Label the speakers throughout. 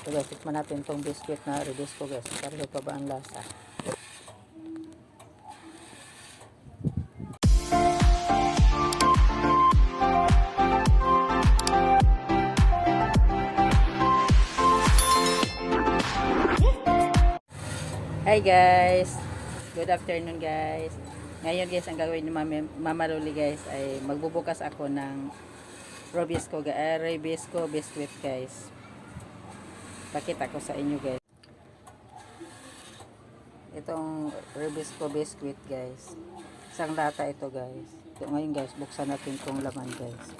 Speaker 1: So guys, tikman natin itong biscuit na Rebisco guys. Pareho pa ba ang lasa? Hi guys! Good afternoon guys! Ngayon guys, ang gagawin ni Mama Loli guys ay magbubukas ako ng Rebisco biscuit guys. Pakita ko sa inyo guys. Itong Rebisco biscuit guys. Isang lata ito guys. So, ngayon guys, buksan natin itong laman guys.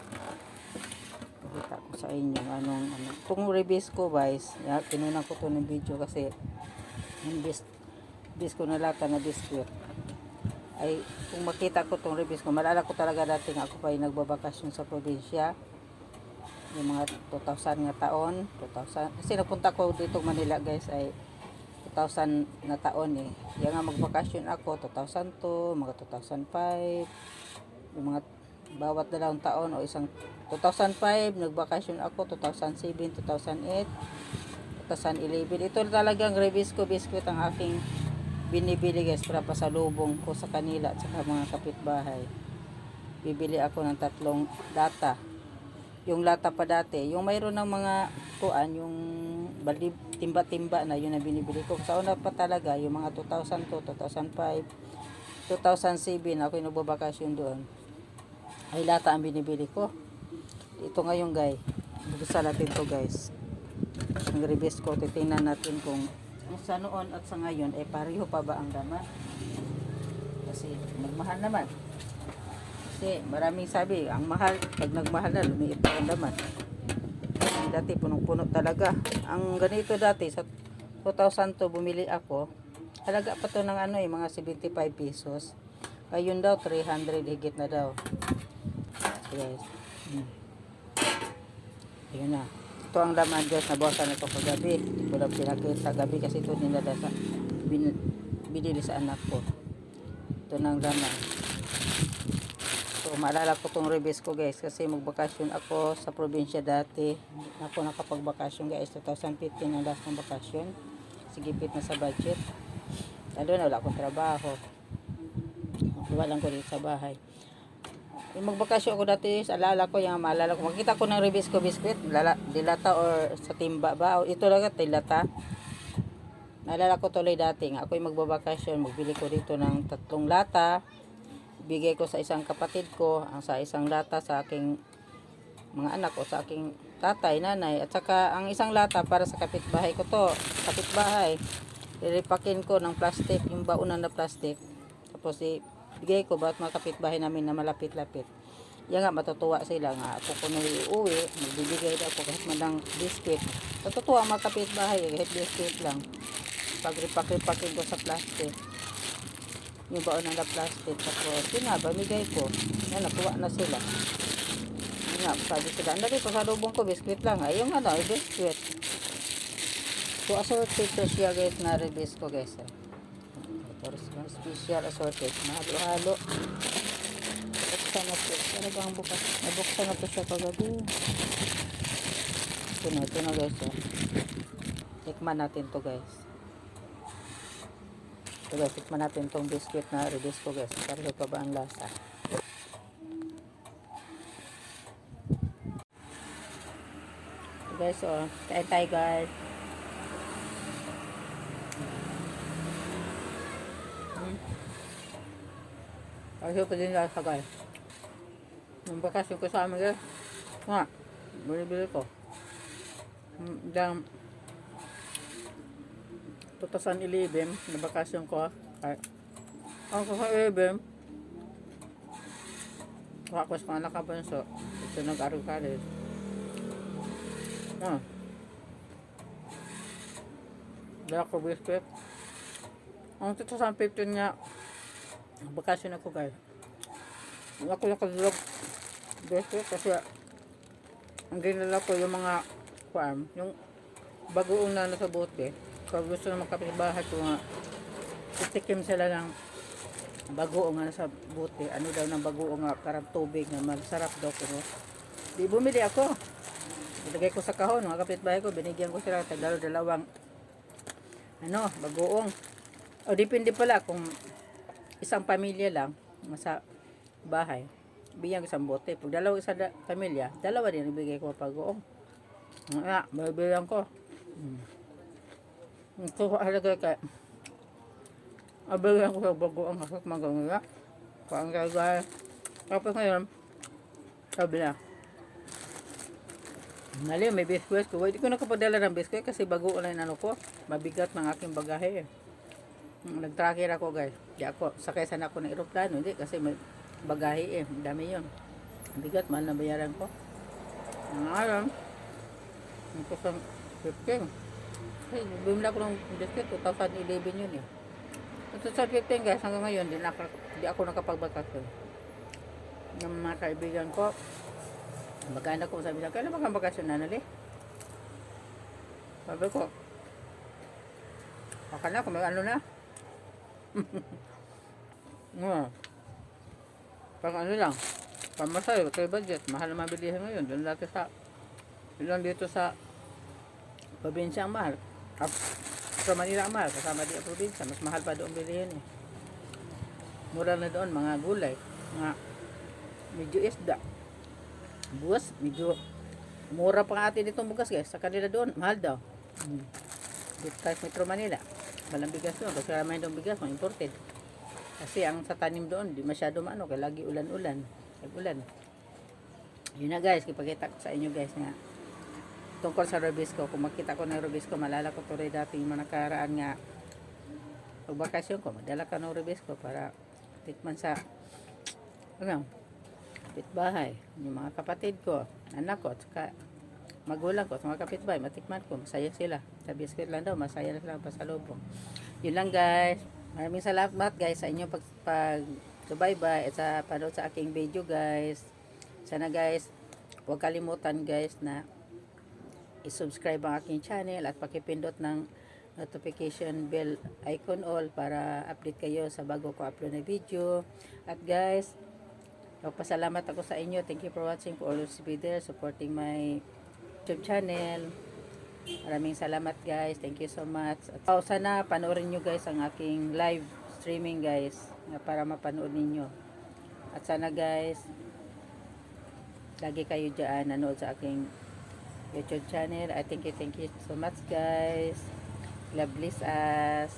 Speaker 1: Pakita ko sa inyo anong itong Rebisco guys. Kinunan ko to ng video kasi yung bisco na lata na biscuit ay kung makita ko itong Rebisco, malala ko talaga dating ako pa ay nagbabakasyon sa probinsya yung mga 2000 nga taon 2000, kasi nagpunta ko dito Manila guys ay 2000 na taon eh. Yung nga magbakasyon ako 2002, mga 2005, yung mga bawat dalawang taon o isang 2005 nagbakasyon ako, 2007, 2008, 2011. Ito talagang Rebisco biscuit ang aking binibili guys para pasalubong ko sa kanila at sa mga kapitbahay. Bibili ako ng 3 lata. Yung lata pa dati, yung mayroon ng mga kuan, yung timba-timba na yun ang binibili ko. Sa una pa talaga, yung mga 2002, 2005, 2007, ako yung nagbabakasyon doon. Ay lata ang binibili ko. Ito ngayon guys, buksan natin to guys. Ang Rebisco, titingnan natin kung sa noon at sa ngayon ay pareho pa ba ang laman. Kasi nagmahal naman. Kasi maraming sabi, ang mahal, pag nagmahal na, lumiit pa ang laman. Kasi dati punong-puno talaga. Ang ganito dati, sa 2002 bumili ako, halaga pa to ng mga 75 pesos. Ngayon daw, 300 higit na daw. Yes. Ayun na. Ito ang laman guys, nabawasan ito kagabi. Walang pinakita gabi kasi ito nilala sa binili sa anak ko. Ito ng laman. So maalala ko itong Rebisco guys kasi magbakasyon ako sa probinsya dati. Ako nakapagbakasyon guys, 2015 ang last ng bakasyon. Sigipit na sa budget. Lalo na wala akong trabaho. Walang ko dito sa bahay. Yung magbakasyon ako dati, alala ko, yung maalala ko, makita ko ng Rebisco biscuit, dilata or sa timba ba, o ito lang dilata. Naalala ko tuloy dati, nga ako yung magbabakasyon, magbili ko dito ng 3 lata, bigay ko sa isang kapatid ko, ang sa isang lata sa aking mga anak o sa aking tatay, nanay, at saka ang isang lata para sa kapitbahay ko to, kapitbahay, iripakin ko ng plastic, yung baunan na plastic, tapos bigay ko ba at mga kapitbahay namin na malapit-lapit. Yan nga, matutuwa sila nga. Ako kung uwi, magbibigay ako kahit man biscuit. Matutuwa ang mga kapitbahay, kahit biscuit lang. Pag-ripak-ripakin ko sa plastic. Yung baon na plastic. Tapos, yun nga, bamigay ko. Yan, natuwa na sila. Yun nga, sabi sila, andali ko sa lubong ko, biscuit lang. Ay, yung biscuit. So, assorted to siya guys na Rebisco guys. Special assorted, mahalo-halo. Buksan na po, talagang bukas. Nabuksan na po siya kagabi. Ito na guys. Tikman natin to guys. Ito guys, tikman natin tong biscuit na Rebisco guys. Pareho pa ba ang lasa? Ito guys, kain tayo guys. Kasi pa din lasa guys. Yung bakasyon ko sa amin guys. Nga, bili ko. Dang 2011 na bakasyon ko. Ang ko sa 11 kuha ko sa mga nakabanso. Ito nag-aral college. Dala ko biscuit. Ang 2015 nga bakasyon ako guys. Ako nakadulog biscuit kasi ang ginala ko yung mga farm, yung bagoong na nasa bote. Kung gusto na magkapitbahay ko nga titikim sila ng bagoong nga nasa bote. Ano daw ng bagoong nga parang tubig na masarap daw ko. Di bumili ako. Ilagay ko sa kahon, mga kapitbahay ko, binigyan ko sila dalawang bagoong. O depende pala kung isang pamilya lang sa bahay, bigyan ko isang bote. Pag dalawang pamilya, dalawa din ibigay ko bagoong. Bibilang ko. Ito halaga ka. Abilang ko sa bagoong kasi maganda. Kung kaya, tapos ngayon, sabi na, Nali, may biskwit ko. Hindi ko nakapadala ng biskwit kasi bago ulit ko. Mabigat ng aking bagahe. Nag-tracker ako guys. Di ako, sakay sana ako ng aeroplano. Hindi kasi may bagahe Dami yun. Mabigat, mahal na bayaran ko. Ang alam, ito sa 15. Hey, bumila ko ng biskwit, 2011 yun Ito sa 15 guys, hanggang ngayon, di ako nakapagbakasyon. Yung mga kaibigan ko, magkaanak ko, sabi niya, kailan ba kang bakasyon na nali? Sabi ko, baka na, kung may ano na. Pag ano lang, pamasahe, kay budget, mahal na mabilihan ngayon. Doon dito sa probinsya ang mahal. Sa Manila ang mahal, kasama di ang probinsya. Mas mahal pa doon bilihin Mura na doon, mga gulay, mga medyo isda. Buwas, medyo mura pa nga atin itong bugas guys. Sa kanila doon, mahal daw. Dito tayo Metro Manila. Walang bigas doon. Kasi ramay doon bigas, mga imported. Kasi ang sa tanim doon, di masyado kaya lagi ulan-ulan. Ulan. Yun na guys, ipakita ko sa inyo guys nga. Tungkol sa Robisco. Kung makita ko ng Robisco, malala ko tuloy dati yung mga nakaraan nga. Pag bakasyon ko, madala ka ng Robisco para tikman sa kapitbahay, yung mga kapatid ko, anak ko, saka magulang ko, sa mga kapitbahay, matikman ko, masaya sila. Sa biscuit lang daw, masaya na sila pasalubong. Yun lang guys. Maraming salamat guys sa inyong pag-subaybay at sa panood sa aking video guys. Sana guys, huwag kalimutan guys na i-subscribe ang aking channel at pakipindot ng notification bell icon all para update kayo sa bago ko upload na video. At guys, pasalamat ako sa inyo. Thank you for watching, for always be there, supporting my YouTube channel. Maraming salamat guys. Thank you so much. At sana panoorin nyo guys ang aking live streaming guys para mapanood ninyo. At sana guys, lagi kayo dyan nanood sa aking YouTube channel. I thank you so much guys. God bless us.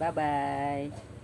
Speaker 1: Bye bye.